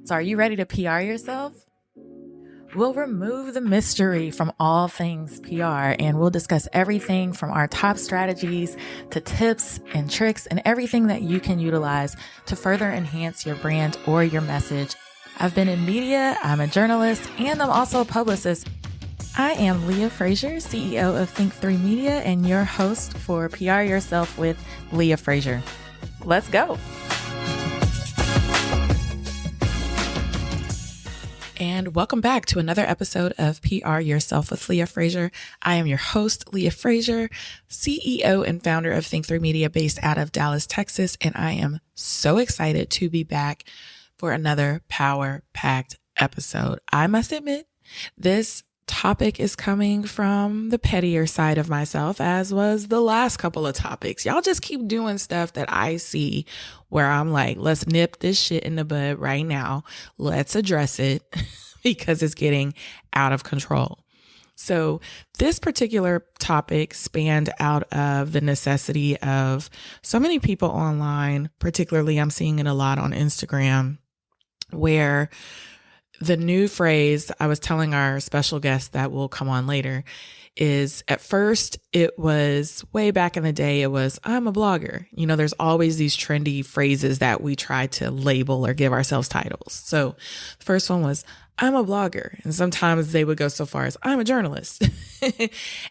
So are you ready to PR yourself? We'll remove the mystery from all things PR, and we'll discuss everything from our top strategies to tips and tricks and everything that you can utilize to further enhance your brand or your message. I've been in media, I'm a journalist, and I'm also a publicist. I am Leah Frazier, CEO of Think3 Media, and your host for PR Yourself with Leah Frazier. Let's go. And welcome back to another episode of PR Yourself with Leah Frazier. I am your host, Leah Frazier, CEO and founder of Think3 Media based out of Dallas, Texas. And I am so excited to be back for another power-packed episode. I must admit, this topic is coming from the pettier side of myself, as was the last couple of topics. Y'all just keep doing stuff that I see where I'm like, let's nip this shit in the bud right now. Let's address it because it's getting out of control. So this particular topic spanned out of the necessity of so many people online, particularly I'm seeing it a lot on Instagram, where the new phrase, I was telling our special guest that will come on later, is at first it was way back in the day, it was, I'm a blogger. You know, there's always these trendy phrases that we try to label or give ourselves titles. So the first one was, I'm a blogger. And sometimes they would go so far as, I'm a journalist.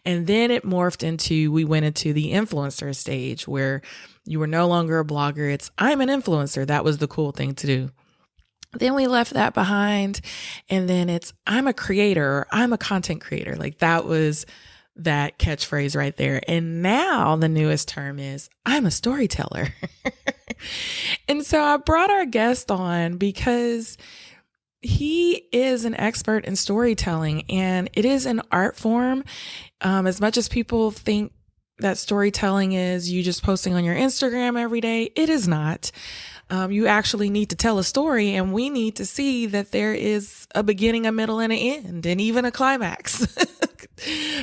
And then it morphed into, we went into the influencer stage where you were no longer a blogger. It's, I'm an influencer. That was the cool thing to do. Then we left that behind, and then it's, I'm a creator, or I'm a content creator. Like that was that catchphrase right there. And now the newest term is, I'm a storyteller. And so I brought our guest on because he is an expert in storytelling, and it is an art form. As much as people think that storytelling is you just posting on your Instagram every day, it is not. You actually need to tell a story, and we need to see that there is a beginning, a middle, and an end, and even a climax.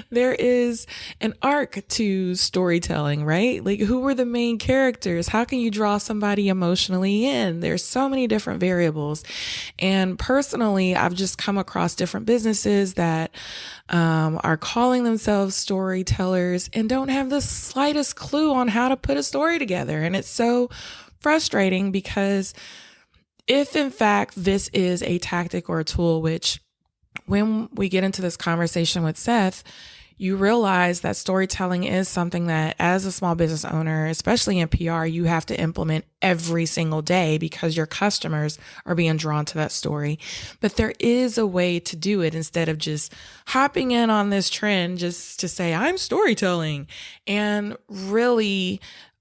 There is an arc to storytelling, right? Like, who were the main characters? How can you draw somebody emotionally in? There's so many different variables. And personally, I've just come across different businesses that are calling themselves storytellers and don't have the slightest clue on how to put a story together. And it's so frustrating because if in fact this is a tactic or a tool, which when we get into this conversation with Seth, you realize that storytelling is something that as a small business owner, especially in PR, you have to implement every single day because your customers are being drawn to that story. But there is a way to do it instead of just hopping in on this trend just to say, I'm storytelling. And really,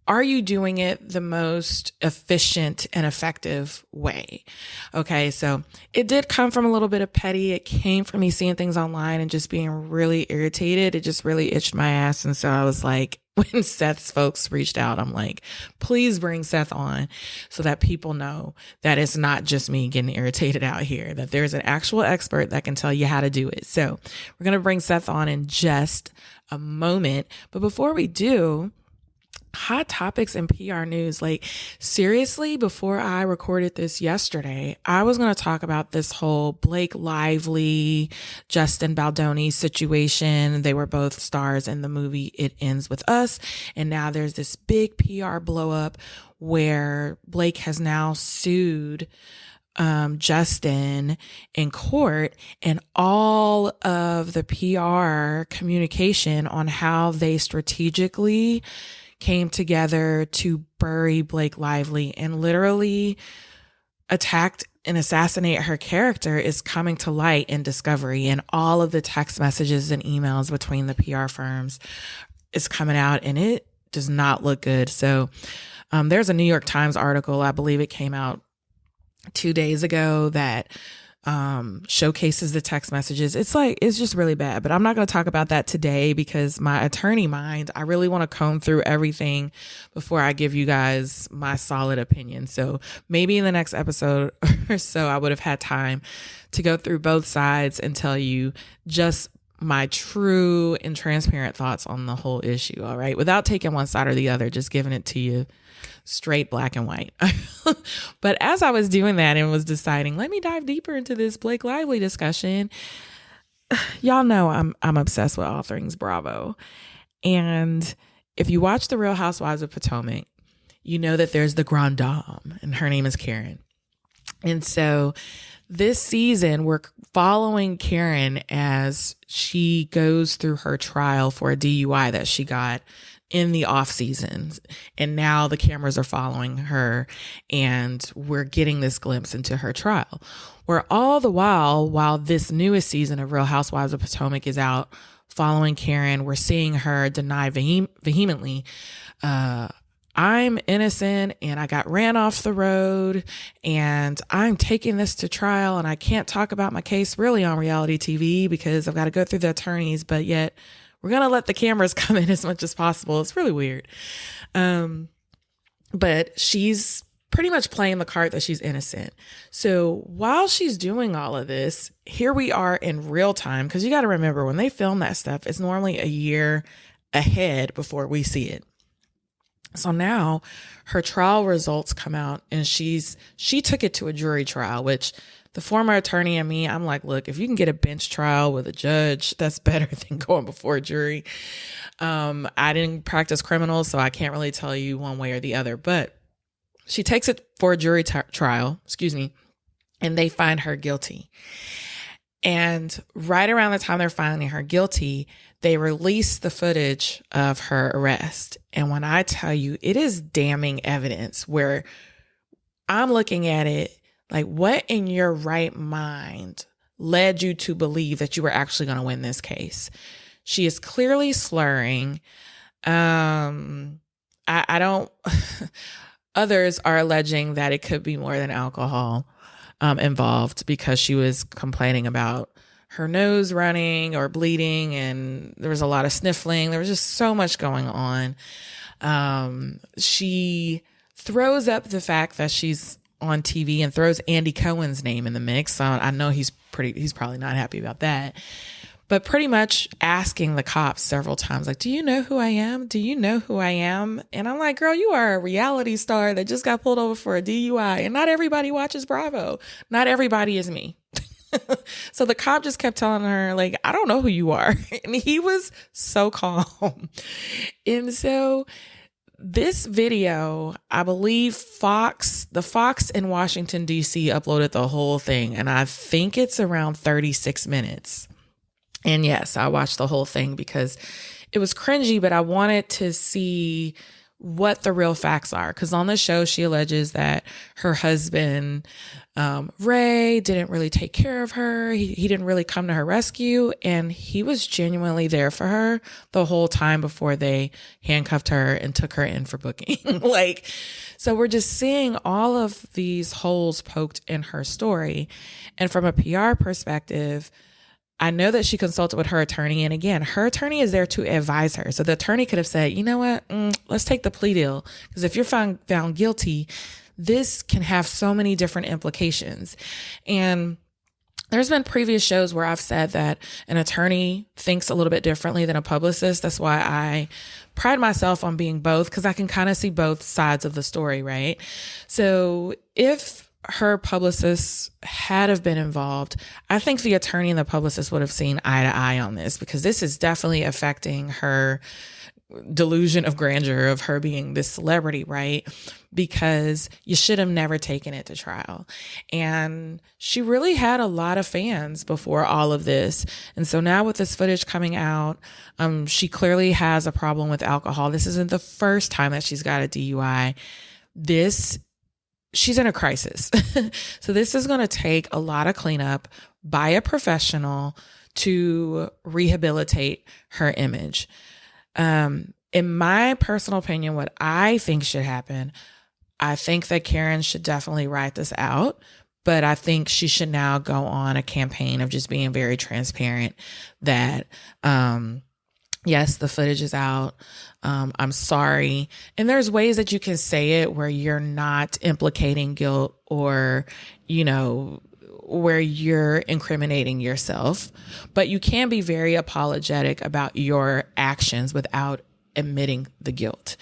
are you doing it the most efficient and effective way? Okay, so it did come from a little bit of petty. It came from me seeing things online and just being really irritated. It just really itched my ass. And so I was like, when Seth's folks reached out, I'm like, please bring Seth on so that people know that it's not just me getting irritated out here, that there's an actual expert that can tell you how to do it. So we're going to bring Seth on in just a moment. But before we do, hot topics in PR news. Like, seriously, before I recorded this yesterday, I was going to talk about this whole Blake Lively, Justin Baldoni situation. They were both stars in the movie It Ends With Us. And now there's this big PR blow up where Blake has now sued Justin in court, and all of the PR communication on how they strategically came together to bury Blake Lively and literally attacked and assassinate her character is coming to light in Discovery, and all of the text messages and emails between the PR firms is coming out, and it does not look good. So there's a New York Times article, I believe it came out 2 days ago, that showcases the text messages. It's just really bad, but I'm not going to talk about that today because my attorney mind, I really want to comb through everything before I give you guys my solid opinion. So maybe in the next episode or so, I would have had time to go through both sides and tell you just my true and transparent thoughts on the whole issue. All right. Without taking one side or the other, just giving it to you straight black and white. But as I was doing that and was deciding, let me dive deeper into this Blake Lively discussion. Y'all know I'm obsessed with all things Bravo. And if you watch The Real Housewives of Potomac, you know that there's the Grand Dame and her name is Karen. And so this season, we're following Karen as she goes through her trial for a DUI that she got in the off seasons. And now the cameras are following her and we're getting this glimpse into her trial. Where all the while this newest season of Real Housewives of Potomac is out following Karen, we're seeing her deny vehemently, I'm innocent and I got ran off the road and I'm taking this to trial and I can't talk about my case really on reality TV because I've got to go through the attorneys, but yet we're going to let the cameras come in as much as possible. It's really weird. But she's pretty much playing the card that she's innocent. So while she's doing all of this, here we are in real time, because you got to remember when they film that stuff, it's normally a year ahead before we see it. So now her trial results come out and she took it to a jury trial, which the former attorney and me, I'm like, look, if you can get a bench trial with a judge, that's better than going before a jury. I didn't practice criminal, so I can't really tell you one way or the other, but she takes it for a jury trial, and they find her guilty. And right around the time they're finding her guilty, they release the footage of her arrest. And when I tell you, it is damning evidence where I'm looking at it like, what in your right mind led you to believe that you were actually going to win this case? She is clearly slurring. I don't, others are alleging that it could be more than alcohol involved, because she was complaining about her nose running or bleeding and there was a lot of sniffling. There was just so much going on. She throws up the fact that she's on TV and throws Andy Cohen's name in the mix. So I know he's probably not happy about that. But pretty much asking the cops several times, like, do you know who I am? Do you know who I am? And I'm like, girl, you are a reality star that just got pulled over for a DUI. And not everybody watches Bravo. Not everybody is me. So the cop just kept telling her, like, I don't know who you are. And he was so calm. And so this video, I believe the Fox in Washington, D.C. uploaded the whole thing. And I think it's around 36 minutes. And yes, I watched the whole thing because it was cringy, but I wanted to see what the real facts are. Because on the show, she alleges that her husband, Ray, didn't really take care of her. He didn't really come to her rescue. And he was genuinely there for her the whole time before they handcuffed her and took her in for booking. So we're just seeing all of these holes poked in her story. And from a PR perspective, I know that she consulted with her attorney. And again, her attorney is there to advise her. So the attorney could have said, you know what, let's take the plea deal. Because if you're found guilty, this can have so many different implications. And there's been previous shows where I've said that an attorney thinks a little bit differently than a publicist. That's why I pride myself on being both, because I can kind of see both sides of the story, right? So if her publicist had have been involved, I think the attorney and the publicist would have seen eye to eye on this, because this is definitely affecting her delusion of grandeur of her being this celebrity, right? Because you should have never taken it to trial. And she really had a lot of fans before all of this. And so now with this footage coming out, she clearly has a problem with alcohol. This isn't the first time that she's got a DUI. She's in a crisis. So this is going to take a lot of cleanup by a professional to rehabilitate her image. In my personal opinion, what I think should happen, I think that Karen should definitely write this out, but I think she should now go on a campaign of just being very transparent that, yes, the footage is out. I'm sorry. And there's ways that you can say it where you're not implicating guilt or, where you're incriminating yourself, but you can be very apologetic about your actions without admitting the guilt.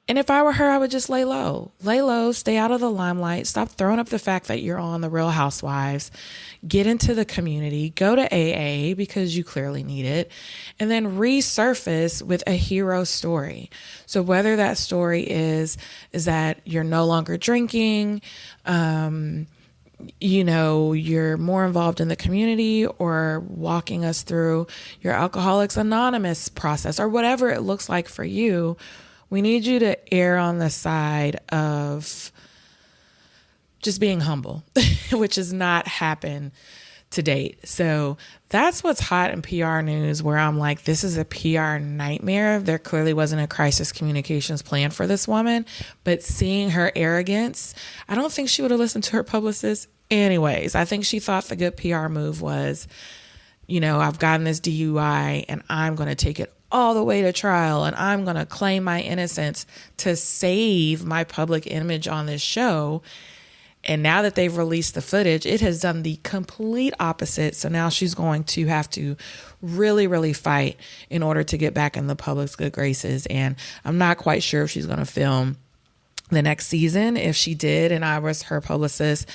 And if I were her, I would just lay low, stay out of the limelight, stop throwing up the fact that you're on the Real Housewives, get into the community, go to AA because you clearly need it, and then resurface with a hero story. So whether that story is that you're no longer drinking, you're more involved in the community, or walking us through your Alcoholics Anonymous process, or whatever it looks like for you, we need you to err on the side of just being humble, which has not happened to date. So that's what's hot in PR news, where I'm like, this is a PR nightmare. There clearly wasn't a crisis communications plan for this woman, but seeing her arrogance, I don't think she would have listened to her publicist anyways. I think she thought the good PR move was, I've gotten this DUI and I'm going to take it all the way to trial, and I'm going to claim my innocence to save my public image on this show. And now that they've released the footage, it has done the complete opposite. So now she's going to have to really, really fight in order to get back in the public's good graces. And I'm not quite sure if she's going to film the next season. If she did, and I was her publicist,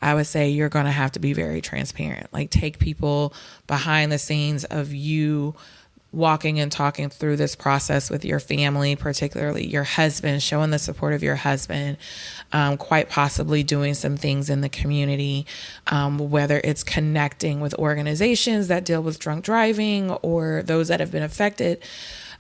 I would say you're going to have to be very transparent. Like, take people behind the scenes of you walking and talking through this process with your family, particularly your husband, showing the support of your husband, quite possibly doing some things in the community, whether it's connecting with organizations that deal with drunk driving or those that have been affected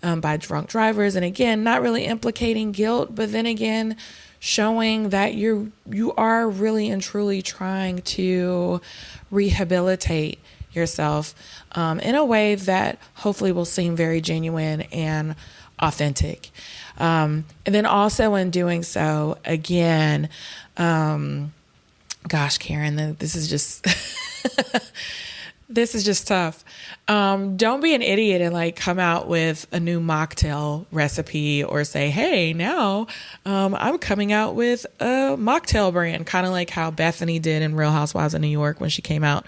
by drunk drivers. And again, not really implicating guilt, but then again, showing that you are really and truly trying to rehabilitate yourself in a way that hopefully will seem very genuine and authentic. And then also in doing so, again, gosh, Karen, this is just this is just tough. Don't be an idiot and come out with a new mocktail recipe, or say, hey, now I'm coming out with a mocktail brand, kind of like how Bethany did in Real Housewives of New York when she came out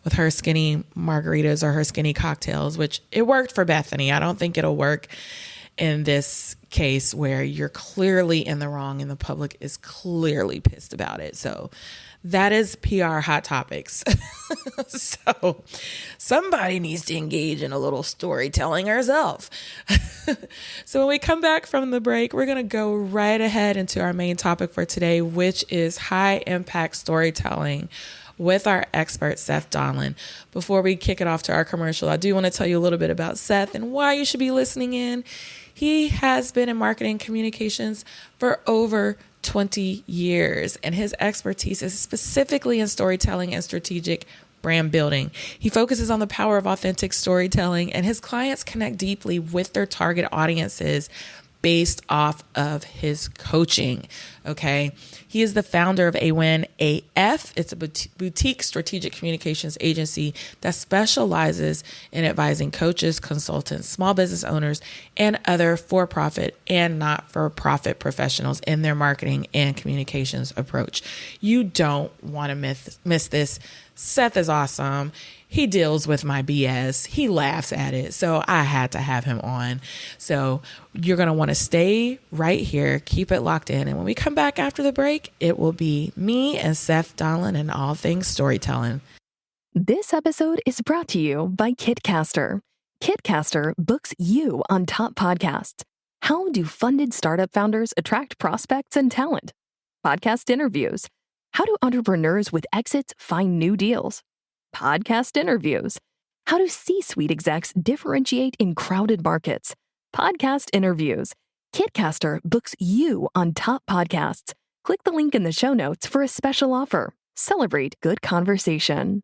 with her skinny margaritas or her skinny cocktails, which it worked for Bethany. I don't think it'll work in this case where you're clearly in the wrong and the public is clearly pissed about it. So that is PR hot topics. So somebody needs to engage in a little storytelling herself. So when we come back from the break, we're going to go right ahead into our main topic for today, which is high impact storytelling with our expert, Seth Donlin. Before we kick it off to our commercial, I do want to tell you a little bit about Seth and why you should be listening in. He has been in marketing communications for over 20 years, and his expertise is specifically in storytelling and strategic brand building. He focuses on the power of authentic storytelling, and his clients connect deeply with their target audiences based off of his coaching. Okay. He is the founder of AWIN AF. It's a boutique strategic communications agency that specializes in advising coaches, consultants, small business owners, and other for-profit and not-for-profit professionals in their marketing and communications approach. You don't want to miss this. Seth is awesome. He deals with my BS. He laughs at it. So I had to have him on. So you're going to want to stay right here. Keep it locked in. And when we come back after the break, it will be me and Seth Donlin and all things storytelling. This episode is brought to you by Kitcaster. Kitcaster books you on top podcasts. How do funded startup founders attract prospects and talent? Podcast interviews. How do entrepreneurs with exits find new deals? Podcast interviews. How do C-suite execs differentiate in crowded markets? Podcast interviews. Kitcaster books you on top podcasts. Click the link in the show notes for a special offer. Celebrate good conversation.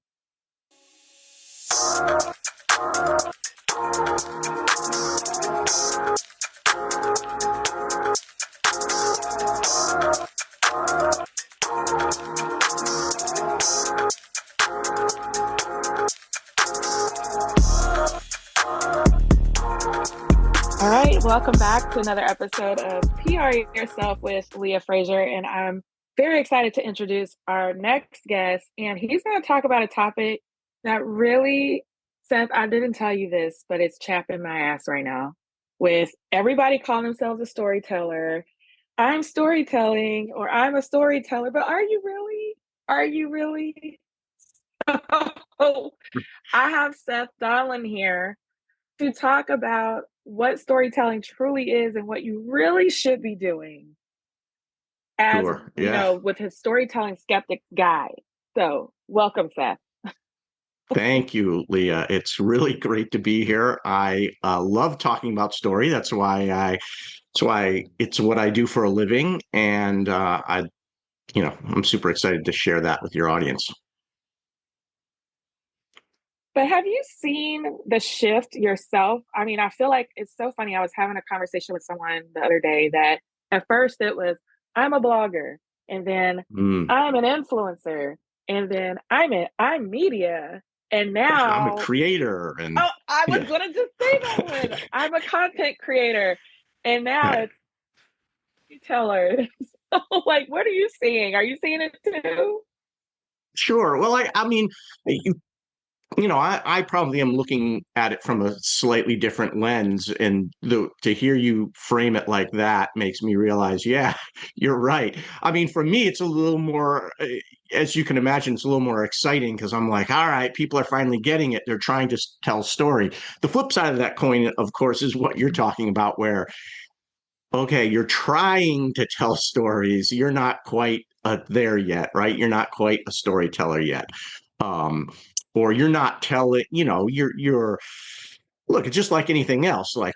All right, welcome back to another episode of PR Yourself with Leah Frazier, and I'm very excited to introduce our next guest, and he's going to talk about a topic that really, Seth, I didn't tell you this, but it's chapping my ass right now. With everybody calling themselves a storyteller, I'm storytelling or I'm a storyteller, but are you really? Are you really? Oh, I have Seth Donlin here to talk about what storytelling truly is and what you really should be doing as, Sure. Yeah. with his storytelling skeptic guide. So, welcome, Seth. Thank you, Leah. It's really great to be here. I love talking about story. That's why it's what I do for a living. And I'm super excited to share that with your audience. But have you seen the shift yourself? I mean, I feel like it's so funny. I was having a conversation with someone the other day that at first it was, I'm a blogger, and then Mm. I'm an influencer, and then I'm media, and I'm a now creator and I was yeah. gonna just say that one. I'm a content creator, and now Right. it's storyteller. So, like, what are you seeing? Are you seeing it too? Sure. Well, I mean, I probably am looking at it from a slightly different lens, and to hear you frame it like that makes me realize, yeah, you're right. I mean, for me, it's a little more, as you can imagine, it's a little more exciting because I'm like, all right, people are finally getting it. They're trying to tell story. The flip side of that coin, of course, is what you're talking about, where okay, you're trying to tell stories. You're not quite there yet, right? You're not quite a storyteller yet. Um, or you're not telling, you're look, it's just like anything else. Like,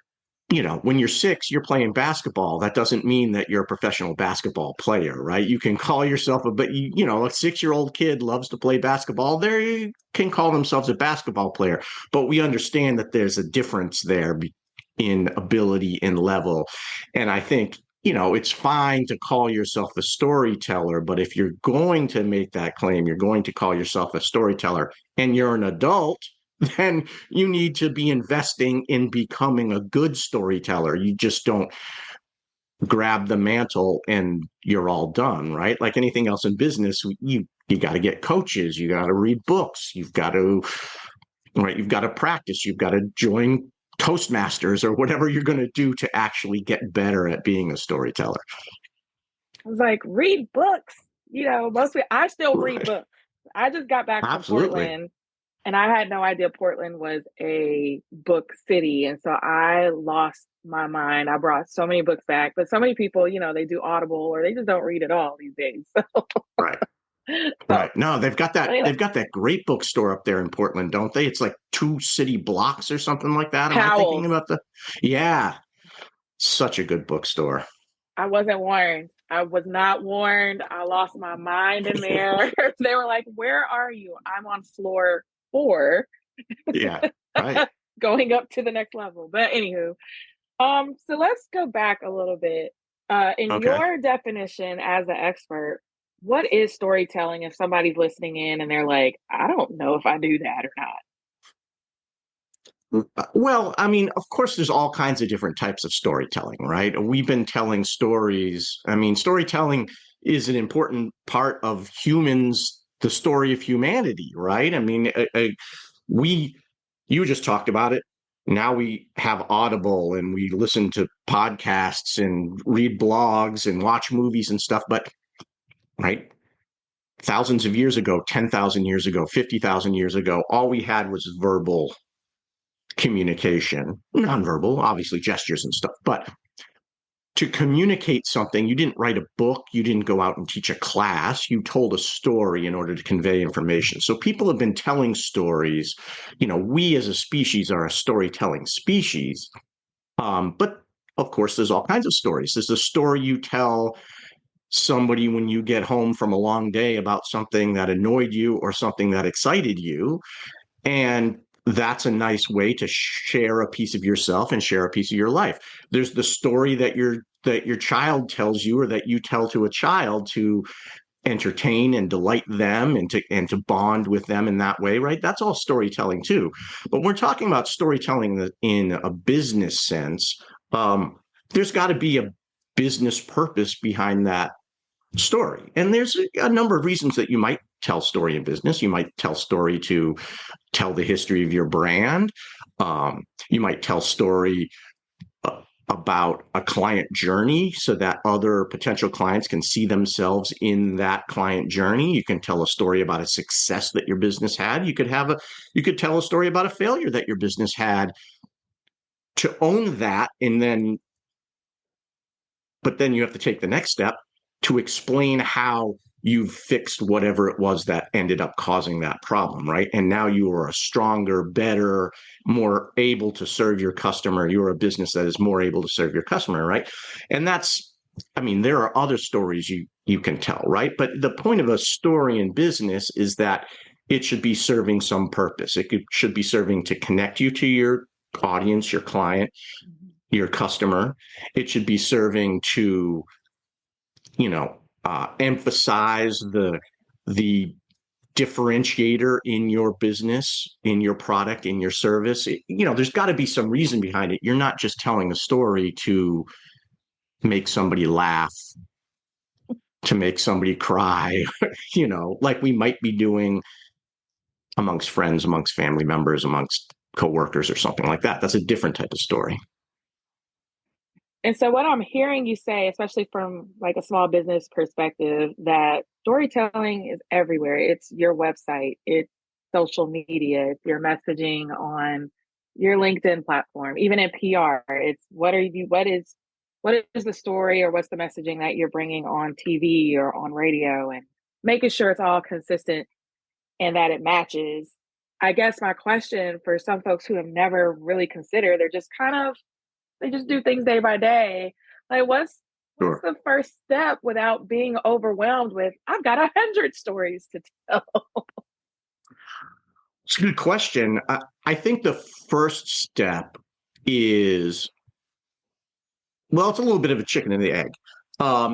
when you're 6, you're playing basketball. That doesn't mean that you're a professional basketball player, right? You can call yourself but a 6-year-old kid loves to play basketball. They can call themselves a basketball player, but we understand that there's a difference there in ability and level. And I think, it's fine to call yourself a storyteller, but if you're going to make that claim, you're going to call yourself a storyteller and you're an adult, then you need to be investing in becoming a good storyteller. You just don't grab the mantle and you're all done, right? Like anything else in business, you got to get coaches, you got to read books, you've got to practice, you've got to join Toastmasters or whatever you're going to do to actually get better at being a storyteller. I was like, read books. Mostly I still read Right. books. I just got back from Absolutely. Portland, and I had no idea Portland was a book city. And so I lost my mind. I brought so many books back, but so many people, they do Audible or they just don't read at all these days. Right. So Right. No, they've got that. anyway, They've got that great bookstore up there in Portland, don't they? It's like 2 city blocks or something like that. Am I thinking Powell's. about the? Yeah, such a good bookstore. I wasn't warned. I was not warned. I lost my mind in there. They were like, "Where are you?" I'm on floor 4, Yeah. Right. going up to the next level. But anywho, so let's go back a little bit. In Okay. your definition as an expert, what is storytelling if somebody's listening in and they're like, I don't know if I do that or not? Well, I mean, of course, there's all kinds of different types of storytelling, right? We've been telling stories. I mean, storytelling is an important part of humans, the story of humanity, right? I mean, we, you just talked about it. Now we have Audible and we listen to podcasts and read blogs and watch movies and stuff. But, right, thousands of years ago, 10,000 years ago, 50,000 years ago, all we had was verbal communication, nonverbal, obviously gestures and stuff. But to communicate something, you didn't write a book, you didn't go out and teach a class, you told a story in order to convey information. So people have been telling stories. We as a species are a storytelling species. But of course, there's all kinds of stories. There's a story you tell somebody when you get home from a long day about something that annoyed you or something that excited you. And that's a nice way to share a piece of yourself and share a piece of your life. There's the story that your child tells you or that you tell to a child to entertain and delight them and to bond with them in that way, right? That's all storytelling too. But we're talking about storytelling in a business sense. There's got to be a business purpose behind that story. And there's a number of reasons that you might tell story in business. You might tell story to tell the history of your brand. You might tell story about a client journey so that other potential clients can see themselves in that client journey. You can tell a story about a success that your business had. You could tell a story about a failure that your business had. To own that, but then you have to take the next step to explain how you've fixed whatever it was that ended up causing that problem, right? And now you are a stronger, better, more able to serve your customer. You're a business that is more able to serve your customer, right? And there are other stories you can tell, right? But the point of a story in business is that it should be serving some purpose. Should be serving to connect you to your audience, your client, your customer. It should be serving to emphasize the differentiator in your business, in your product, in your service. There's got to be some reason behind it. You're not just telling a story to make somebody laugh, to make somebody cry, like we might be doing amongst friends, amongst family members, amongst coworkers or something like that. That's a different type of story. And so what I'm hearing you say, especially from like a small business perspective, that storytelling is everywhere. It's your website, it's social media, it's your messaging on your LinkedIn platform, even in PR. It's what is the story or what's the messaging that you're bringing on TV or on radio, and making sure it's all consistent and that it matches. I guess my question for some folks who have never really considered, they just do things day by day. Like, what's Sure. the first step without being overwhelmed with, I've got 100 stories to tell? It's a good question. I think the first step is, well, it's a little bit of a chicken and the egg.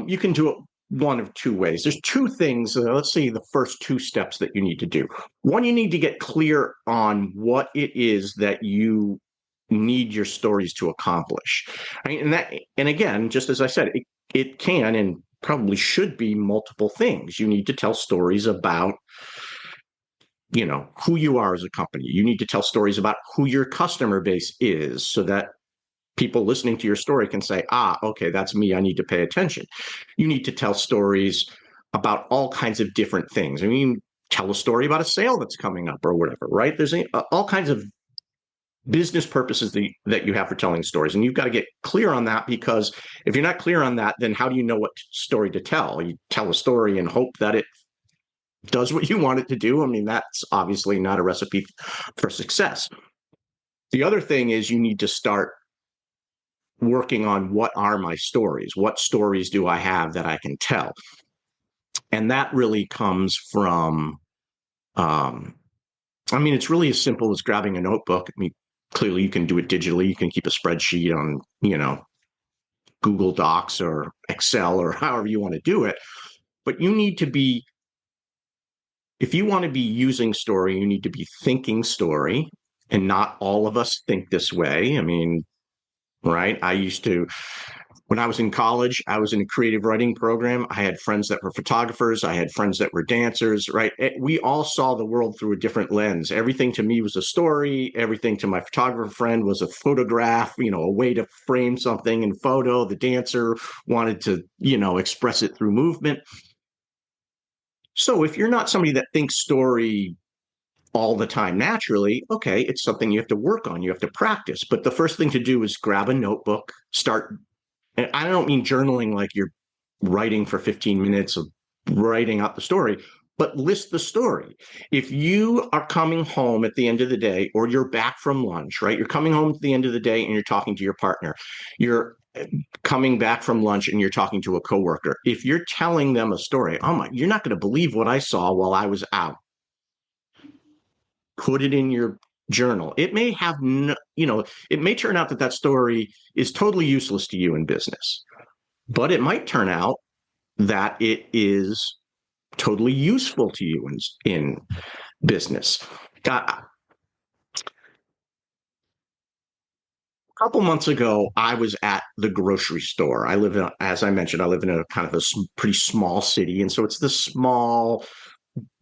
You can do it one of two ways. There's two things. Let's see the first two steps that you need to do. One, you need to get clear on what it is that you need your stories to accomplish. And again, just as I said, it can and probably should be multiple things. You need to tell stories about who you are as a company. You need to tell stories about who your customer base is so that people listening to your story can say, okay, that's me. I need to pay attention. You need to tell stories about all kinds of different things. Tell a story about a sale that's coming up or whatever, right? There's all kinds of business purposes that you have for telling stories. And you've got to get clear on that, because if you're not clear on that, then how do you know what story to tell? You tell a story and hope that it does what you want it to do. That's obviously not a recipe for success. The other thing is you need to start working on, what are my stories? What stories do I have that I can tell? And that really comes from, it's really as simple as grabbing a notebook. Clearly you can do it digitally. You can keep a spreadsheet on, Google Docs or Excel or however you want to do it. But you need to be, if you want to be using story, you need to be thinking story. And not all of us think this way. Right? When I was in college, I was in a creative writing program. I had friends that were photographers. I had friends that were dancers, right? We all saw the world through a different lens. Everything to me was a story. Everything to my photographer friend was a photograph, a way to frame something in photo. The dancer wanted to, express it through movement. So if you're not somebody that thinks story all the time naturally, okay, it's something you have to work on. You have to practice. But the first thing to do is grab a notebook, start. And I don't mean journaling like you're writing for 15 minutes of writing out the story, but list the story. If you are coming home at the end of the day, or you're back from lunch, right? You're coming home at the end of the day and you're talking to your partner. You're coming back from lunch and you're talking to a coworker. If you're telling them a story, you're not going to believe what I saw while I was out. Put it in your journal. It may have, it may turn out that story is totally useless to you in business, but it might turn out that it is totally useful to you in business. couple months ago, I was at the grocery store. As I mentioned, I live in a kind of pretty small city. And so it's this small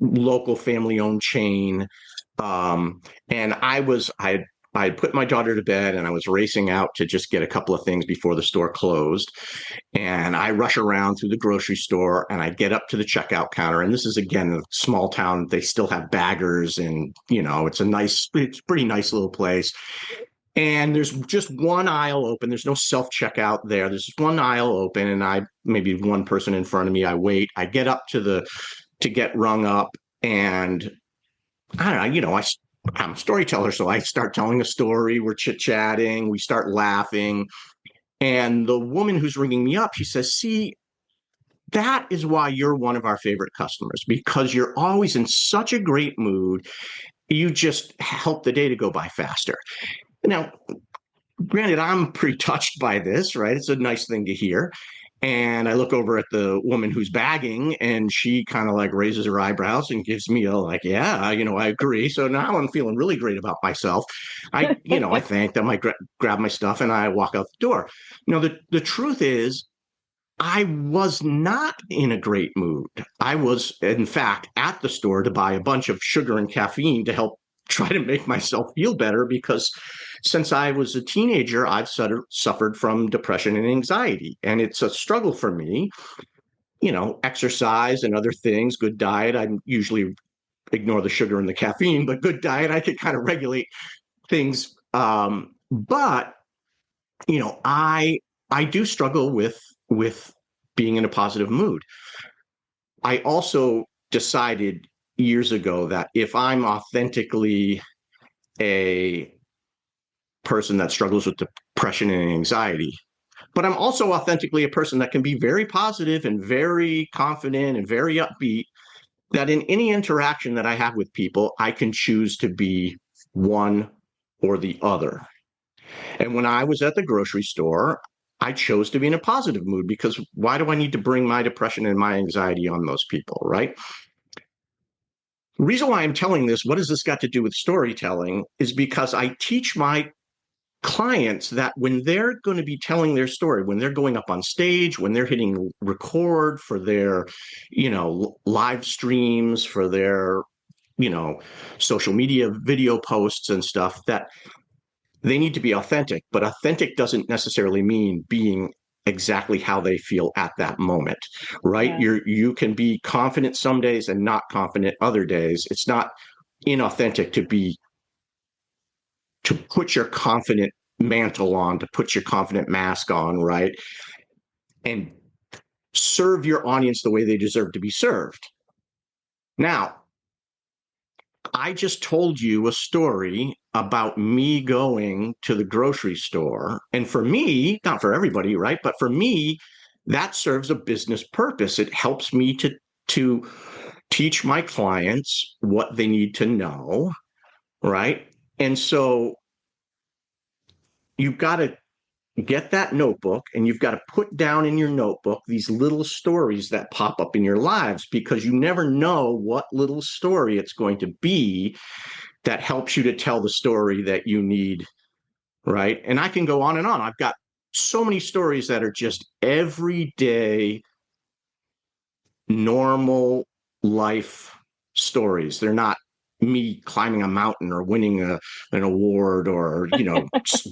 local family owned chain. And I put my daughter to bed and I was racing out to just get a couple of things before the store closed. And I rush around through the grocery store and I get up to the checkout counter. And this is, again, a small town. They still have baggers and, it's a pretty nice little place. And there's just one aisle open. There's no self checkout there. There's just one aisle open, and maybe one person in front of me. I wait. I get up to get rung up, and I don't know. I'm a storyteller, so I start telling a story. We're chit chatting. We start laughing, and the woman who's ringing me up, she says, "See, that is why you're one of our favorite customers, because you're always in such a great mood. You just help the day to go by faster." Now, granted, I'm pretty touched by this, right? It's a nice thing to hear. And I look over at the woman who's bagging, and she kind of like raises her eyebrows and gives me a like, yeah, I agree. So now I'm feeling really great about myself. I thank them. I grab my stuff and I walk out the door. The truth is, I was not in a great mood. I was, in fact, at the store to buy a bunch of sugar and caffeine to help try to make myself feel better, because since I was a teenager, I've suffered from depression and anxiety. And it's a struggle for me, exercise and other things, good diet. I usually ignore the sugar and the caffeine, but good diet, I can kind of regulate things. But, I do struggle with being in a positive mood. I also decided years ago that if I'm authentically a person that struggles with depression and anxiety, but I'm also authentically a person that can be very positive and very confident and very upbeat, that in any interaction that I have with people, I can choose to be one or the other. And when I was at the grocery store, I chose to be in a positive mood, because why do I need to bring my depression and my anxiety on those people, right? The reason why I'm telling this, what has this got to do with storytelling, is because I teach my clients that when they're going to be telling their story, when they're going up on stage, when they're hitting record for their, live streams, for their, social media video posts and stuff, that they need to be authentic. But authentic doesn't necessarily mean being exactly how they feel at that moment, right? Yeah. You can be confident some days and not confident other days. It's not inauthentic to put your confident mantle on, to put your confident mask on, right? And serve your audience the way they deserve to be served. Now, I just told you a story about me going to the grocery store. And for me, not for everybody, right? But for me, that serves a business purpose. It helps me to teach my clients what they need to know, right? And so you've got to get that notebook, and you've got to put down in your notebook these little stories that pop up in your lives, because you never know what little story it's going to be that helps you to tell the story that you need, right? And I can go on and on. I've got so many stories that are just everyday, normal life stories. They're not me climbing a mountain or winning an award, or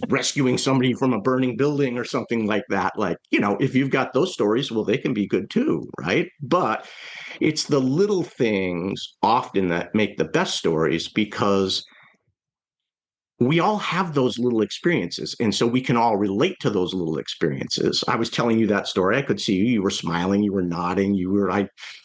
rescuing somebody from a burning building or something like that. Like, if you've got those stories, well, they can be good too, right? But it's the little things often that make the best stories, because we all have those little experiences, and so we can all relate to those little experiences. I was telling you that story. I could see you were smiling, you were nodding,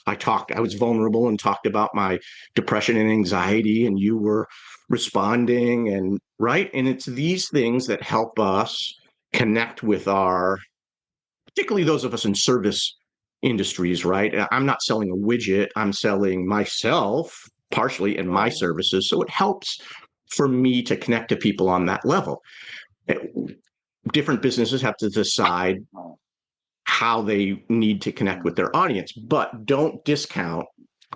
I was vulnerable and talked about my depression and anxiety, and you were responding, and right. And it's these things that help us connect with particularly those of us in service industries, right? I'm not selling a widget, I'm selling myself partially in my services. So it helps for me to connect to people on that level. Different businesses have to decide how they need to connect with their audience, but don't discount.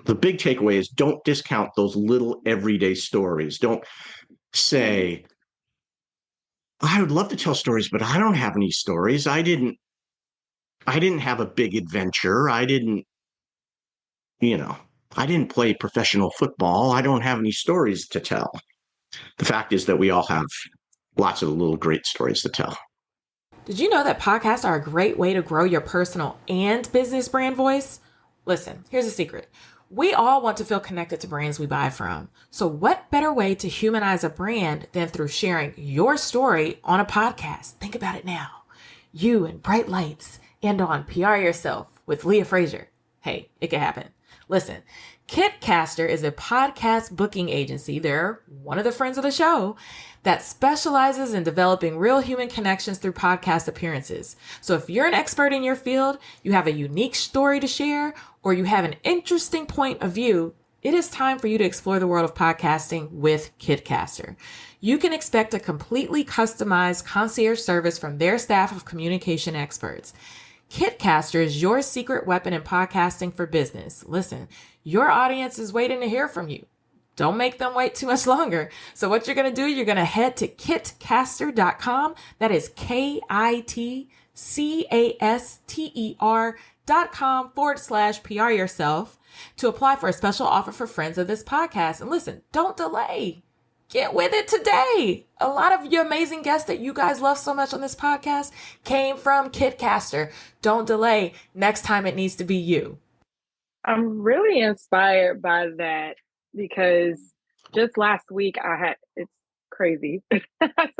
The big takeaway is, don't discount those little everyday stories. Don't say, I would love to tell stories, but I don't have any stories. I didn't have a big adventure. You know, I didn't play professional football. I don't have any stories to tell. The fact is that we all have lots of little great stories to tell. Did you know that podcasts are a great way to grow your personal and business brand voice? Listen, here's a secret. We all want to feel connected to brands we buy from. So what better way to humanize a brand than through sharing your story on a podcast? Think about it now. You in bright lights and on PR Yourself with Leah Frazier. Hey, it can happen. Listen, Kitcaster is a podcast booking agency. They're one of the friends of the show that specializes in developing real human connections through podcast appearances. So if you're an expert in your field, you have a unique story to share, or you have an interesting point of view, it is time for you to explore the world of podcasting with Kitcaster. You can expect a completely customized concierge service from their staff of communication experts. Kitcaster is your secret weapon in podcasting for business. Listen, your audience is waiting to hear from you. Don't make them wait too much longer. So what you're going to do, you're going to head to kitcaster.com. That is kitcaster.com/PR yourself to apply for a special offer for friends of this podcast. And listen, don't delay. Get with it today. A lot of your amazing guests that you guys love so much on this podcast came from Kitcaster. Don't delay. Next time it needs to be you. I'm really inspired by that because just last week it's crazy. So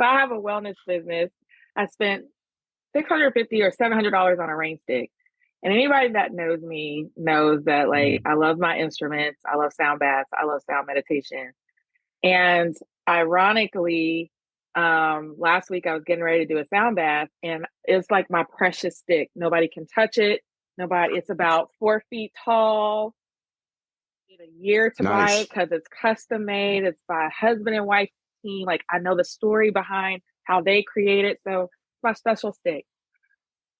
I have a wellness business. I spent $650 or $700 on a rain stick. And anybody that knows me knows that I love my instruments. I love sound baths. I love sound meditation. And ironically, last week I was getting ready to do a sound bath and it's like my precious stick. Nobody can touch it. It's about 4 feet tall. Need a year to buy it because it's custom made. It's by a husband and wife team. I know the story behind how they create it. So it's my special stick.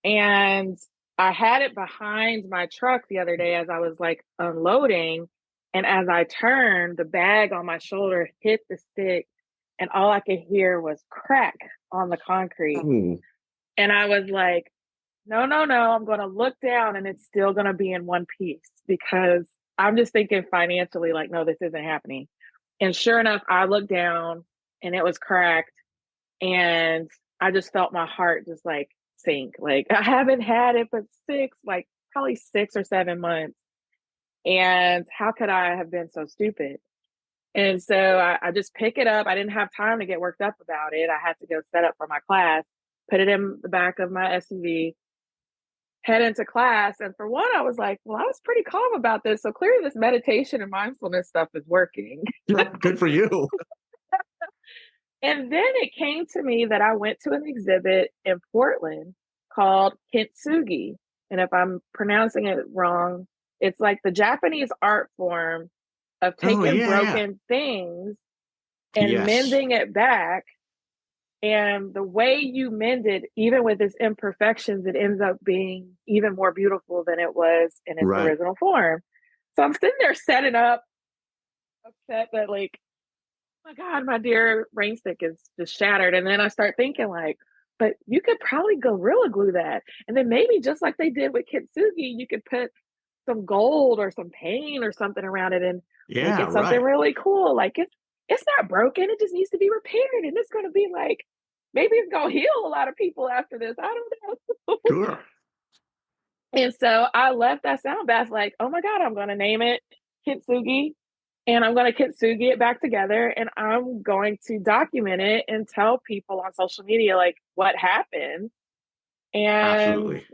And I had it behind my truck the other day as I was unloading. And as I turned, the bag on my shoulder hit the stick, and all I could hear was crack on the concrete. Ooh. And I was like, no, I'm going to look down and it's still going to be in one piece because I'm just thinking financially, no, this isn't happening. And sure enough, I looked down and it was cracked. And I just felt my heart just sink. I haven't had it but probably 6 or 7 months. And how could I have been so stupid? And so I just pick it up. I didn't have time to get worked up about it. I had to go set up for my class, put it in the back of my SUV, head into class. And for one, I was like, well, I was pretty calm about this. So clearly this meditation and mindfulness stuff is working. Good for you. And then it came to me that I went to an exhibit in Portland called Kintsugi. And if I'm pronouncing it wrong, it's the Japanese art form of taking broken things and mending it back. And the way you mend it, even with its imperfections, it ends up being even more beautiful than it was in its original form. So I'm sitting there setting up, upset that oh my God, my dear rain stick is just shattered. And then I start thinking but you could probably Gorilla Glue that. And then maybe just like they did with Kintsugi, you could put some gold or some paint or something around it and make it something really cool. It's not broken. It just needs to be repaired. And it's going to be maybe it's going to heal a lot of people after this. I don't know. Sure. And so I left that sound bath oh my God, I'm going to name it Kintsugi. And I'm going to Kintsugi it back together and I'm going to document it and tell people on social media what happened. And Absolutely.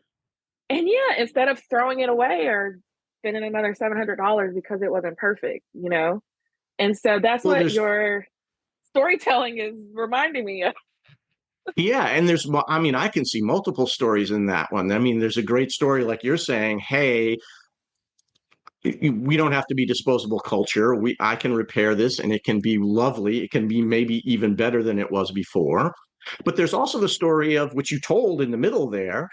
And yeah, instead of throwing it away or spending another $700 because it wasn't perfect, And so that's what your storytelling is reminding me of. Yeah. And I can see multiple stories in that one. There's a great story like you're saying, hey, we don't have to be disposable culture. I can repair this and it can be lovely. It can be maybe even better than it was before. But there's also the story of which you told in the middle there,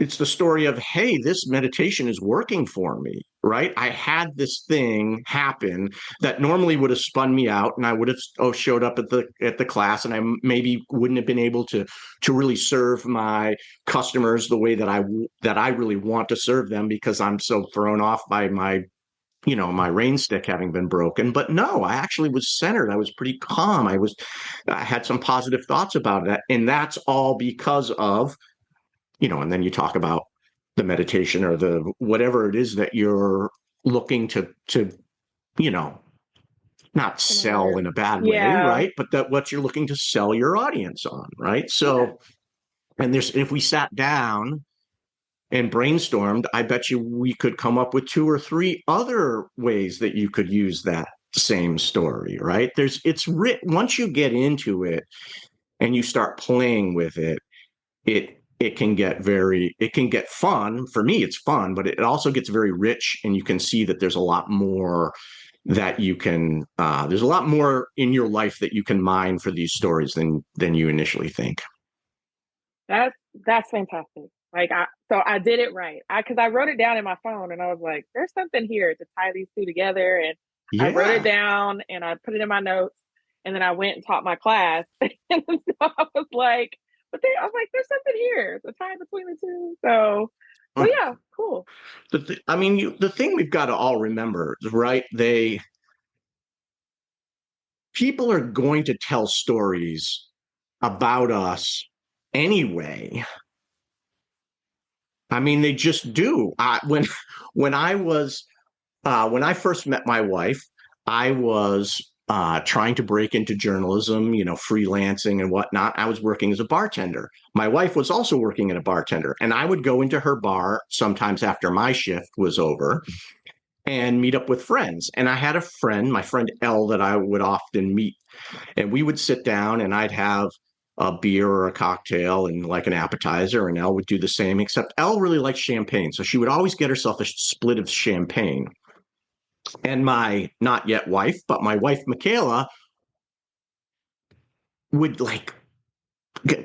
it's the story of, hey, this meditation is working for me, right? I had this thing happen that normally would have spun me out, and I would have showed up at the class, and I maybe wouldn't have been able to really serve my customers the way that I really want to serve them, because I'm so thrown off by my rain stick having been broken. But no, I actually was centered. I was pretty calm. I had some positive thoughts about that, and that's all because of, and then you talk about the meditation or the whatever it is that you're looking to, you know, not sell in a bad way, Yeah. right? But that what you're looking to sell your audience on, right? So, and if we sat down and brainstormed, I bet you we could come up with 2 or 3 other ways that you could use that same story, right? Once you get into it and you start playing with it, it can get fun. For me, it's fun, but it also gets very rich, and you can see that there's a lot more that you can there's a lot more in your life that you can mine for these stories than you initially think. That's fantastic. I did it right. Because I wrote it down in my phone, and I was like, there's something here to tie these two together. And I wrote it Yeah. down and I put it in my notes, and then I went and taught my class. And so I was like, there's something here, the tie between the two. So yeah, cool. The thing we've got to all remember, right? People are going to tell stories about us anyway. I mean, they just do. When I first met my wife, I was trying to break into journalism, freelancing and whatnot. I was working as a bartender. My wife was also working as a bartender, and I would go into her bar sometimes after my shift was over and meet up with friends. And I had a friend, my friend Elle, that I would often meet, and we would sit down, and I'd have a beer or a cocktail and like an appetizer, and Elle would do the same, except Elle really likes champagne. So she would always get herself a split of champagne. And my not yet wife, but my wife, Michaela, would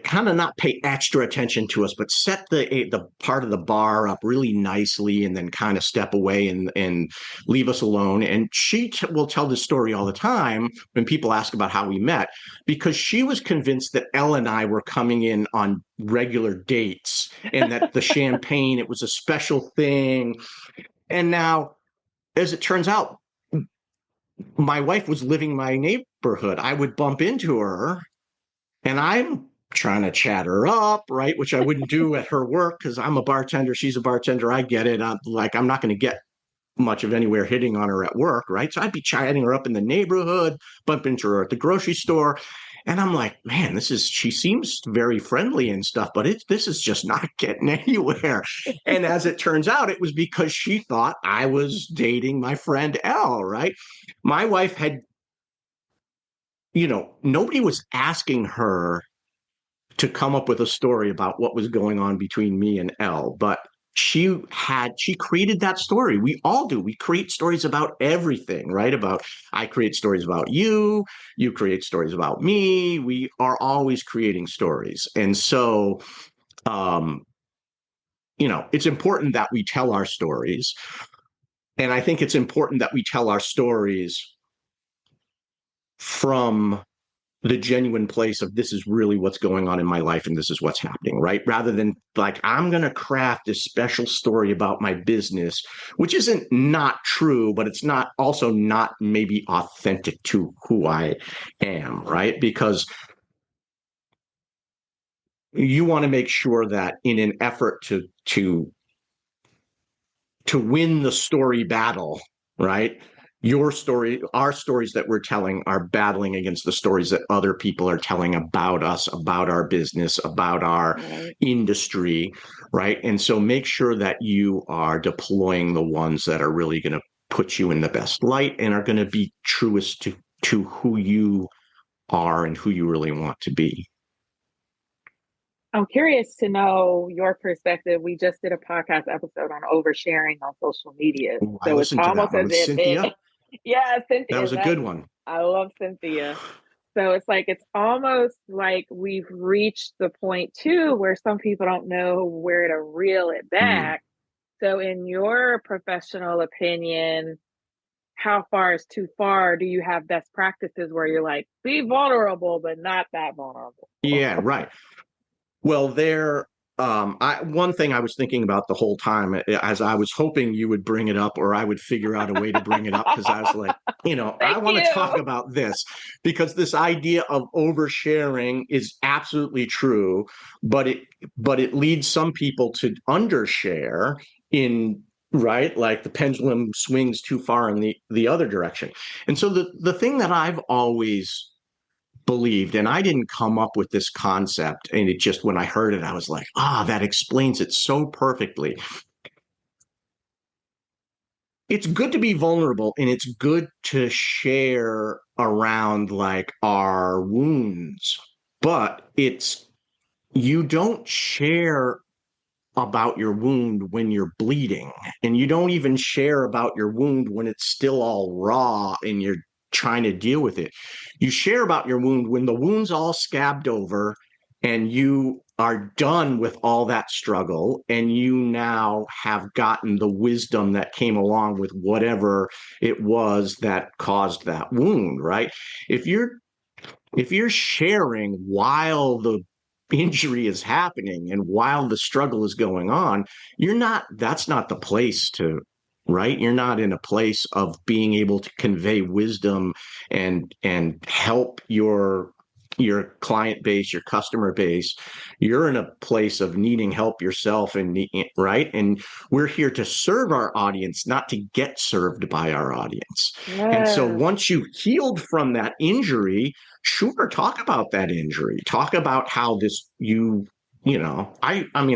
kind of not pay extra attention to us, but set the part of the bar up really nicely, and then kind of step away and leave us alone. And she will tell this story all the time when people ask about how we met, because she was convinced that Elle and I were coming in on regular dates, and that the champagne, it was a special thing. And now, as it turns out, my wife was living my neighborhood. I would bump into her, and I'm trying to chat her up, right? Which I wouldn't do at her work, because I'm a bartender. She's a bartender. I get it. I'm not going to get much of anywhere hitting on her at work, right? So I'd be chatting her up in the neighborhood, bump into her at the grocery store. And I'm like, man, she seems very friendly and stuff, but this is just not getting anywhere. And as it turns out, it was because she thought I was dating my friend Elle, right? My wife had, nobody was asking her to come up with a story about what was going on between me and Elle, but she created that story. We all do. We create stories about everything, right? I create stories about you create stories about me. We are always creating stories. And so, it's important that we tell our stories. And I think it's important that we tell our stories from the genuine place of, this is really what's going on in my life, and this is what's happening, right? Rather than I'm going to craft this special story about my business, which isn't not true, but it's also not maybe authentic to who I am, right? Because you want to make sure that in an effort to win the story battle, right? Your story, our stories that we're telling are battling against the stories that other people are telling about us, about our business, about our industry, right? And so make sure that you are deploying the ones that are really going to put you in the best light and are going to be truest to who you are and who you really want to be. I'm curious to know your perspective. We just did a podcast episode on oversharing on social media. Ooh, So it's almost as if Cynthia. yeah, Cynthia. That was a good one. I love Cynthia. So it's like, it's almost like we've reached the point too where some people don't know where to reel it Mm. back. So in your professional opinion, how far is too far? Do you have best practices where you're like, be vulnerable, but not that vulnerable? Yeah, right. Well, one thing I was thinking about the whole time, as I was hoping you would bring it up, or I would figure out a way to bring it up, because I was like, I Thank want to talk you. about this, because this idea of oversharing is absolutely true, but it leads some people to undershare in right, like the pendulum swings too far in the other direction. And so the thing that I've always believed, and I didn't come up with this concept, and it just, when I heard it, I was like, that explains it so perfectly. It's good to be vulnerable, and it's good to share around like our wounds, but you don't share about your wound when you're bleeding, and you don't even share about your wound when it's still all raw and you're trying to deal with it. You share about your wound when the wound's all scabbed over and you are done with all that struggle, and you now have gotten the wisdom that came along with whatever it was that caused that wound, right? If you're sharing while the injury is happening and while the struggle is going on, that's not the place to, right? You're not in a place of being able to convey wisdom and help your client base, your customer base. You're in a place of needing help yourself, and right? And we're here to serve our audience, not to get served by our audience. And so Yes. once you've healed from that injury, sure, talk about that injury. Talk about how I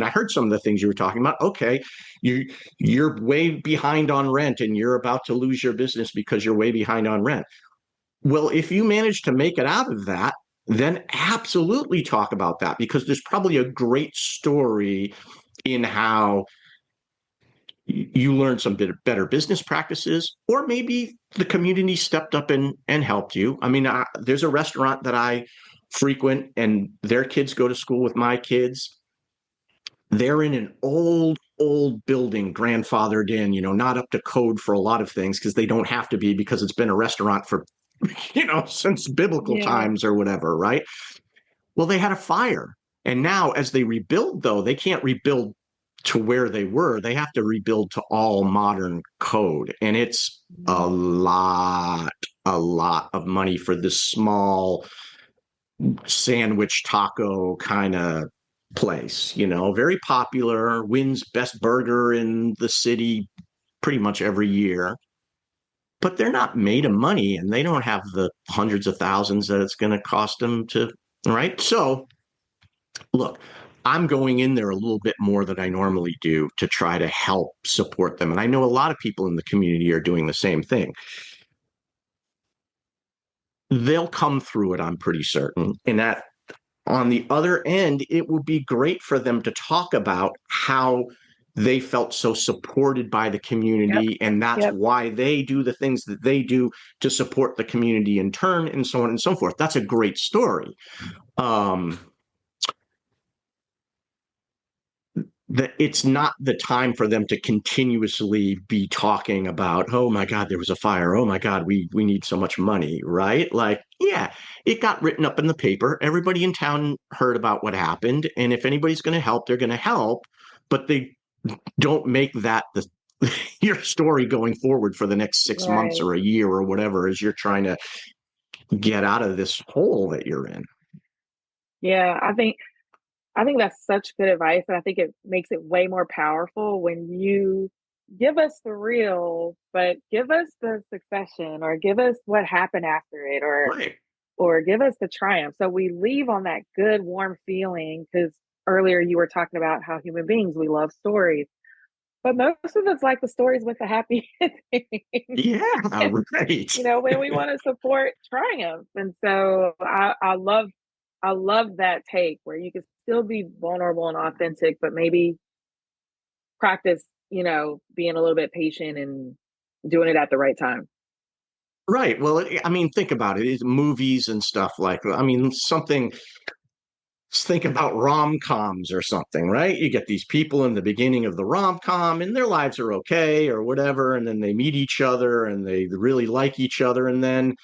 heard some of the things you were talking about. Okay, you're way behind on rent and you're about to lose your business because you're way behind on rent. Well, if you manage to make it out of that, then absolutely talk about that, because there's probably a great story in how you learned some better business practices, or maybe the community stepped up and helped you. I mean, there's a restaurant that I frequent, and their kids go to school with my kids. They're in an old building, grandfathered in, not up to code for a lot of things, because they don't have to be, because it's been a restaurant for, since biblical Yeah. times or whatever, right? Well, they had a fire. And now, as they rebuild, though, they can't rebuild to where they were. They have to rebuild to all modern code. And it's a lot of money for this small sandwich taco kind of place, very popular, wins best burger in the city pretty much every year. But they're not made of money, and they don't have the hundreds of thousands that it's going to cost them to, right? So, look, I'm going in there a little bit more than I normally do to try to help support them. And I know a lot of people in the community are doing the same thing. They'll come through it, I'm pretty certain. And that on the other end, it would be great for them to talk about how they felt so supported by the Yep. community, and that's Yep. why they do the things that they do to support the community in turn, and so on and so forth. That's a great story. That it's not the time for them to continuously be talking about, oh my God, there was a fire. Oh my God, we need so much money, right? Like, yeah, it got written up in the paper. Everybody in town heard about what happened. And if anybody's going to help, they're going to help. But they don't make that your story going forward for the next 6 months Right. or a year or whatever, as you're trying to get out of this hole that you're in. Yeah. I think that's such good advice. And I think it makes it way more powerful when you give us the real, but give us the succession, or give us what happened after it, Right. or give us the triumph. So we leave on that good, warm feeling. Because earlier you were talking about how human beings, we love stories. But most of us like the stories with the happy ending. Yeah, right. When we want to support triumph. And so I love that take where you can still be vulnerable and authentic, but maybe practice, being a little bit patient and doing it at the right time. Right. Well, I mean, think about it. It's movies and stuff like that. I mean, think about rom-coms or something, right? You get these people in the beginning of the rom-com and their lives are okay or whatever, and then they meet each other and they really like each other, and then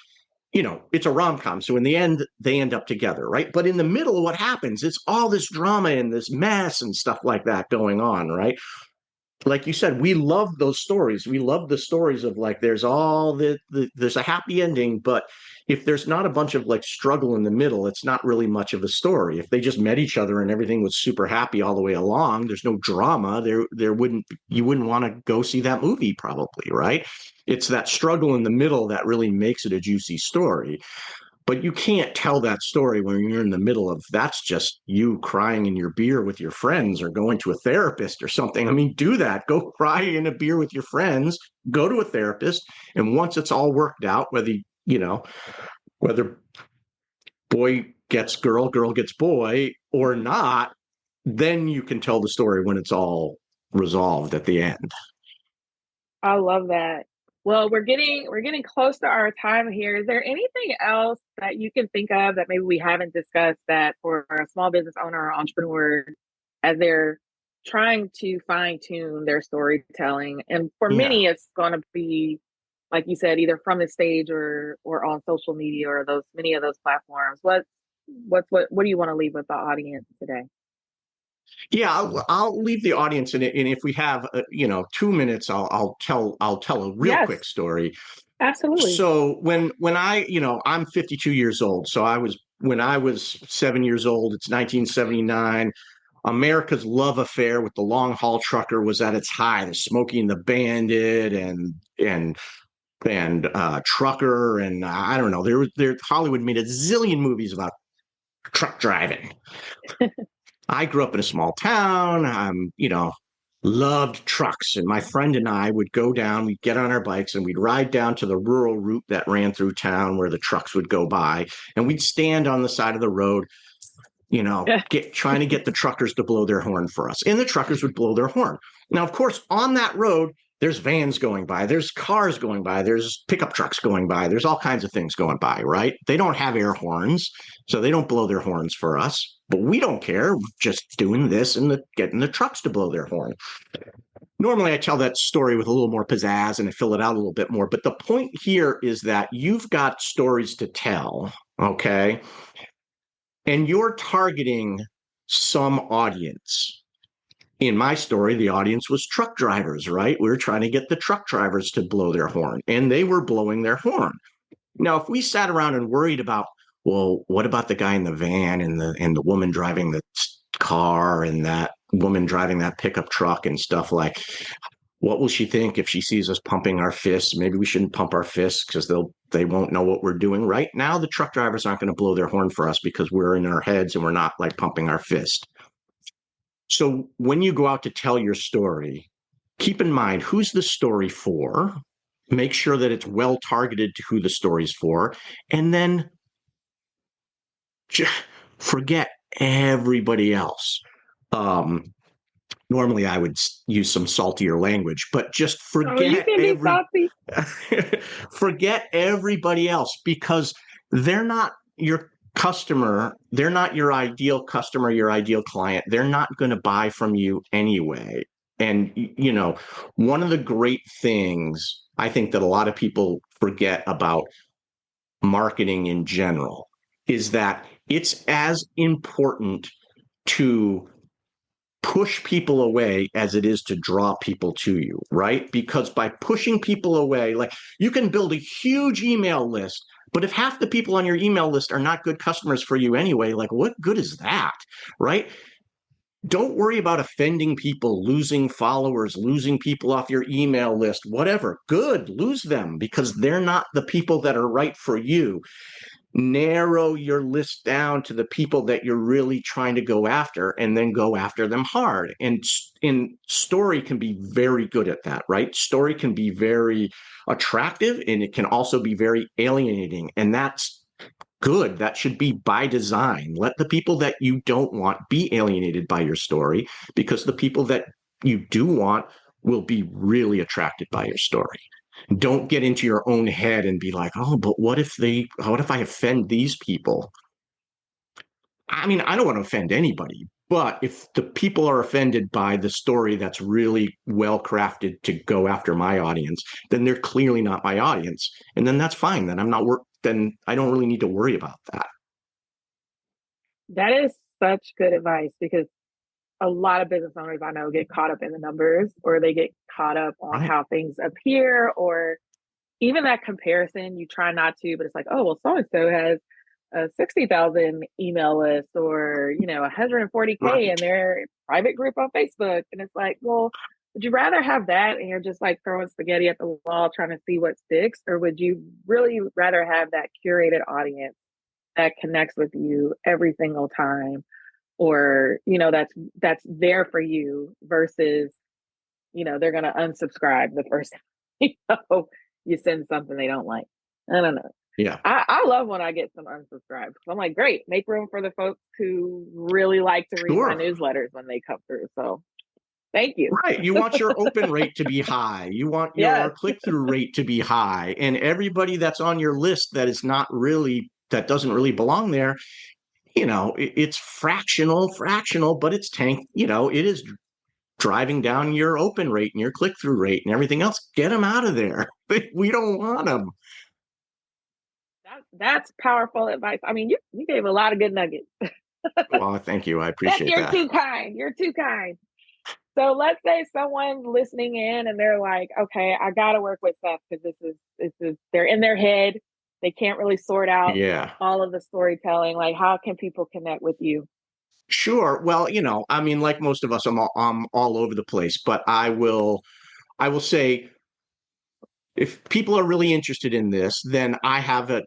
it's a rom-com. So in the end, they end up together, right? But in the middle, what happens? It's all this drama and this mess and stuff like that going on, right? Like you said, we love those stories. We love the stories of like there's all there's a happy ending, but if there's not a bunch of like struggle in the middle, it's not really much of a story. If they just met each other and everything was super happy all the way along, there's no drama. There wouldn't you wouldn't want to go see that movie probably, right? It's that struggle in the middle that really makes it a juicy story. But you can't tell that story when you're in the middle of that's just you crying in your beer with your friends or going to a therapist or something. I mean, do that. Go cry in a beer with your friends, go to a therapist. And once it's all worked out, whether boy gets girl, girl gets boy or not, then you can tell the story when it's all resolved at the end. I love that. Well, we're getting close to our time here. Is there anything else that you can think of that maybe we haven't discussed that for a small business owner or entrepreneur as they're trying to fine tune their storytelling? And for Yeah. many, it's going to be, like you said, either from the stage or on social media or many of those platforms. What do you want to leave with the audience today? Yeah, I'll leave the audience in it, and if we have 2 minutes, I'll tell a real Yes, quick story. absolutely. So when I'm 52 years old, so when I was 7 years old, it's 1979. America's love affair with the long haul trucker was at its high. The Smokey and the Bandit and Trucker, and I don't know. Hollywood made a zillion movies about truck driving. I grew up in a small town. Loved trucks. And my friend and I would go down, we'd get on our bikes and we'd ride down to the rural route that ran through town where the trucks would go by. And we'd stand on the side of the road, trying to get the truckers to blow their horn for us. And the truckers would blow their horn. Now, of course, on that road, there's vans going by, there's cars going by, there's pickup trucks going by, there's all kinds of things going by, right? They don't have air horns, so they don't blow their horns for us. But we don't care. We're just doing this and getting the trucks to blow their horn. Normally, I tell that story with a little more pizzazz and I fill it out a little bit more. But the point here is that you've got stories to tell, okay? And you're targeting some audience. In my story, the audience was truck drivers, right? We were trying to get the truck drivers to blow their horn, and they were blowing their horn. Now, if we sat around and worried about, well, what about the guy in the van and the woman driving the car and that woman driving that pickup truck and stuff, like, what will she think if she sees us pumping our fists? Maybe we shouldn't pump our fists because they won't know what we're doing. Right now, the truck drivers aren't going to blow their horn for us because we're in our heads and we're not like pumping our fist. So when you go out to tell your story, keep in mind who's the story for. Make sure that it's well targeted to who the story's for, and then forget everybody else. Normally, I would use some saltier language, but just forget forget everybody else, because they're not your customer. They're not your ideal customer, your ideal client. They're not going to buy from you anyway. And, one of the great things I think that a lot of people forget about marketing in general is that it's as important to push people away as it is to draw people to you, right? Because by pushing people away, like, you can build a huge email list, but if half the people on your email list are not good customers for you anyway, like, what good is that, right? Don't worry about offending people, losing followers, losing people off your email list, whatever. Good, lose them, because they're not the people that are right for you. Narrow your list down to the people that you're really trying to go after, and then go after them hard. And story can be very good at that, right? Story can be very attractive, and it can also be very alienating. And that's good. That should be by design. Let the people that you don't want be alienated by your story, because the people that you do want will be really attracted by your story. Don't get into your own head and be like, oh, but what if I offend these people? I mean, I don't want to offend anybody, but if the people are offended by the story that's really well crafted to go after my audience, then they're clearly not my audience. And then that's fine. Then I don't really need to worry about that. That is such good advice, because a lot of business owners I know get caught up in the numbers, or they get caught up on Right. how things appear, or even that comparison. You try not to, but it's like, oh, well, so-and-so has a 60,000 email list, or, 140K Right. in their private group on Facebook. And it's like, well, would you rather have that and you're just like throwing spaghetti at the wall trying to see what sticks? Or would you really rather have that curated audience that connects with you every single time, or that's there for you, versus they're going to unsubscribe the first time you send something they don't like? I don't know. Yeah. I love when I get some unsubscribes. I'm like, great, make room for the folks who really like to read my newsletters when they come through. So thank you. Right. You want your open rate to be high. You want your Yes. click-through rate to be high. And everybody that's on your list that that doesn't really belong there, it's fractional, but it's it is driving down your open rate and your click-through rate and everything else. Get them out of there. We don't want them. That's powerful advice. I mean, you gave a lot of good nuggets. Well, thank you. I appreciate You're that. too kind. You're too kind. So let's say someone's listening in and they're like, okay, I got to work with Seth, because this is they're in their head. They can't really sort out Yeah. all of the storytelling. Like, how can people connect with you? Sure. Well, I mean, like most of us, I'm all over the place, but I will say, if people are really interested in this, then I have a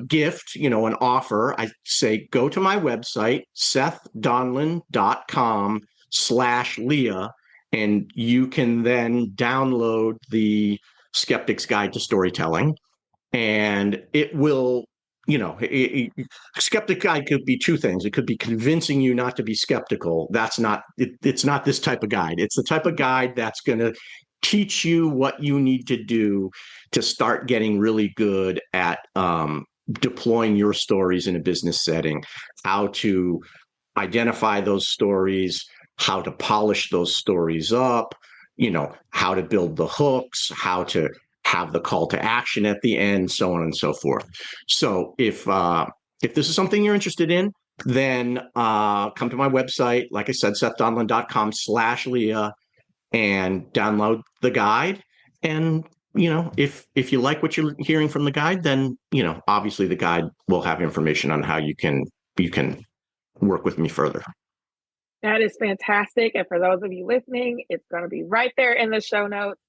gift, an offer. I say, go to my website, sethdonlin.com/Leah, and you can then download the Skeptic's Guide to Storytelling. And it will, Skeptic Guide could be two things. It could be convincing you not to be skeptical. It's not this type of guide. It's the type of guide that's going to teach you what you need to do to start getting really good at deploying your stories in a business setting, how to identify those stories, how to polish those stories up, how to build the hooks, how to have the call to action at the end, so on and so forth. So if this is something you're interested in, then come to my website, like I said, sethdonlin.com/Leah, and download the guide. And if you like what you're hearing from the guide, then obviously the guide will have information on how you can work with me further. That is fantastic. And for those of you listening, it's going to be right there in the show notes.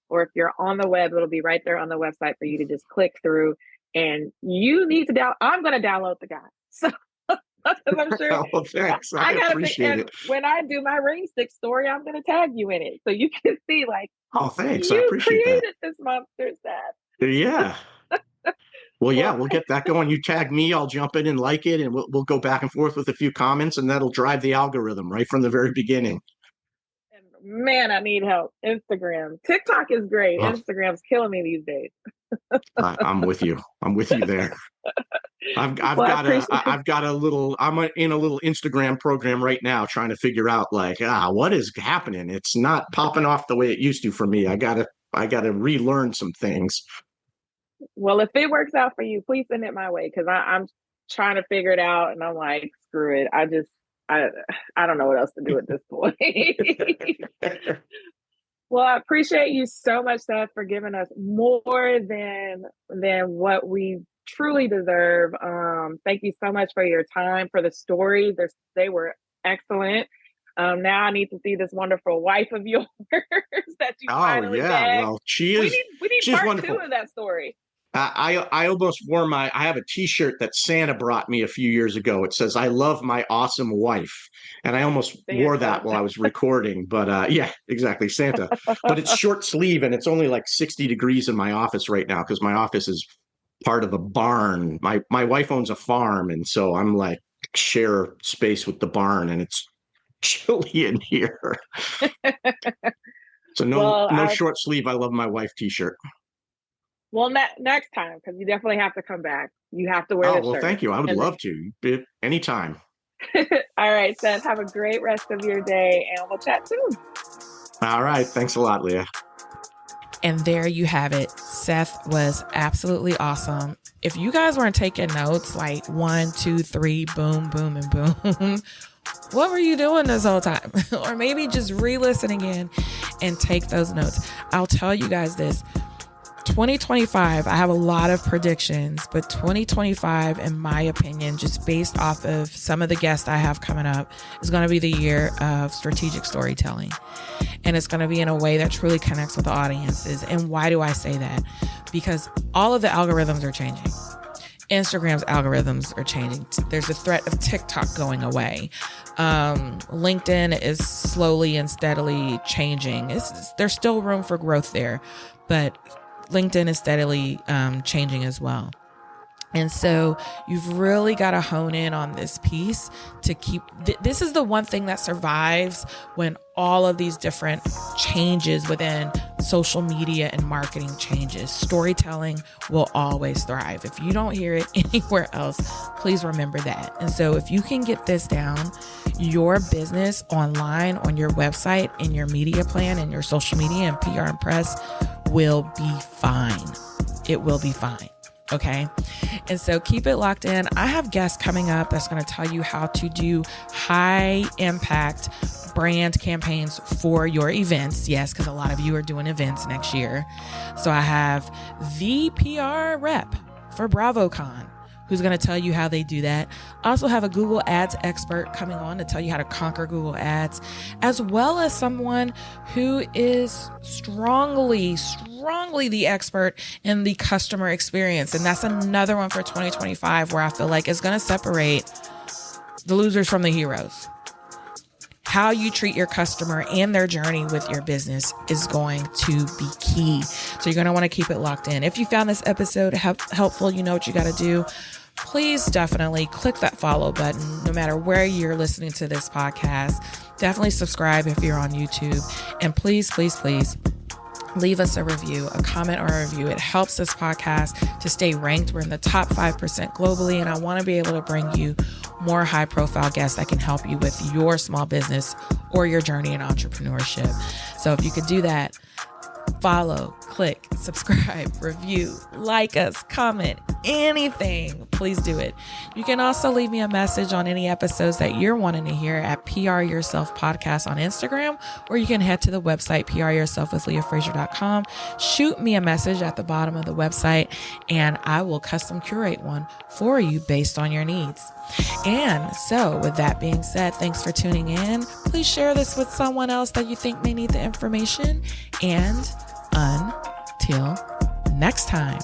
Or if you're on the web, it'll be right there on the website for you to just click through. And you need to I'm going to download the guide. So I'm sure. Oh, thanks. I appreciate it. When I do my ring stick story, I'm going to tag you in it, so you can see, like, oh, thanks. I appreciate created this monster, Seth. Yeah. Well, yeah, we'll get that going. You tag me, I'll jump in and like it, and we'll go back and forth with a few comments, and that'll drive the algorithm right from the very beginning. And man, I need help. Instagram. TikTok is great. Oh. Instagram's killing me these days. I'm with you. I'm with you there. I'm in a little Instagram program right now trying to figure out, like, what is happening? It's not popping off the way it used to for me. I gotta relearn some things. Well, if it works out for you, please send it my way, because I'm trying to figure it out, and I'm like, screw it. I don't know what else to do at this point. Well, I appreciate you so much, Seth, for giving us more than what we truly deserve. Thank you so much for your time, for the stories. They were excellent. Now I need to see this wonderful wife of yours that you finally bagged. Well, she is. We need she's part wonderful. 2 of that story. I almost wore I have a T-shirt that Santa brought me a few years ago. It says, "I love my awesome wife," and I almost wore that while I was recording. But yeah, exactly, Santa. But it's short sleeve, and it's only like 60 degrees in my office right now, because my office is part of a barn. My wife owns a farm, and so I'm like share space with the barn, and it's chilly in here. So no short sleeve. I love my wife T-shirt. Well, next time, because you definitely have to come back. You have to wear Oh, the well, shirt. thank you. I would And love to. Anytime. all right, Seth, have a great rest of your day, and we'll chat soon. All right. Thanks a lot, Leah. And there you have it. Seth was absolutely awesome. If you guys weren't taking notes, like 1, 2, 3, boom, boom, and boom, what were you doing this whole time? Or maybe just re-listen again and take those notes. I'll tell you guys this. 2025, I have a lot of predictions, but 2025, in my opinion, just based off of some of the guests I have coming up, is going to be the year of strategic storytelling. And it's going to be in a way that truly connects with the audiences. And why do I say that? Because all of the algorithms are changing. Instagram's algorithms are changing. There's a threat of TikTok going away. LinkedIn is slowly and steadily changing. There's still room for growth there, but LinkedIn is steadily changing as well. And so you've really got to hone in on this piece to keep, this is the one thing that survives when all of these different changes within social media and marketing changes. Storytelling will always thrive. If you don't hear it anywhere else, please remember that. And so if you can get this down, your business online, on your website, in your media plan, in your social media and PR and press will be fine. It will be fine. Okay. And so keep it locked in. I have guests coming up that's going to tell you how to do high impact brand campaigns for your events. Yes, because a lot of you are doing events next year. So I have the PR rep for BravoCon, who's going to tell you how they do that. I also have a Google Ads expert coming on to tell you how to conquer Google Ads, as well as someone who is strongly the expert in the customer experience. And that's another one for 2025 where I feel like it's going to separate the losers from the heroes. How you treat your customer and their journey with your business is going to be key. So you're going to want to keep it locked in. If you found this episode helpful, you know what you got to do. Please definitely click that follow button no matter where you're listening to this podcast. Definitely subscribe if you're on YouTube. And please, please, please leave us a review, a comment or a review. It helps this podcast to stay ranked. We're in the top 5% globally, and I want to be able to bring you more high profile guests that can help you with your small business or your journey in entrepreneurship. So if you could do that, follow, click, subscribe, review, like us, comment, anything, please do it. You can also leave me a message on any episodes that you're wanting to hear at PR Yourself Podcast on Instagram, or you can head to the website, pryourselfwithleahfrazier.com. Shoot me a message at the bottom of the website, and I will custom curate one for you based on your needs. And so with that being said, thanks for tuning in. Please share this with someone else that you think may need the information. And until next time.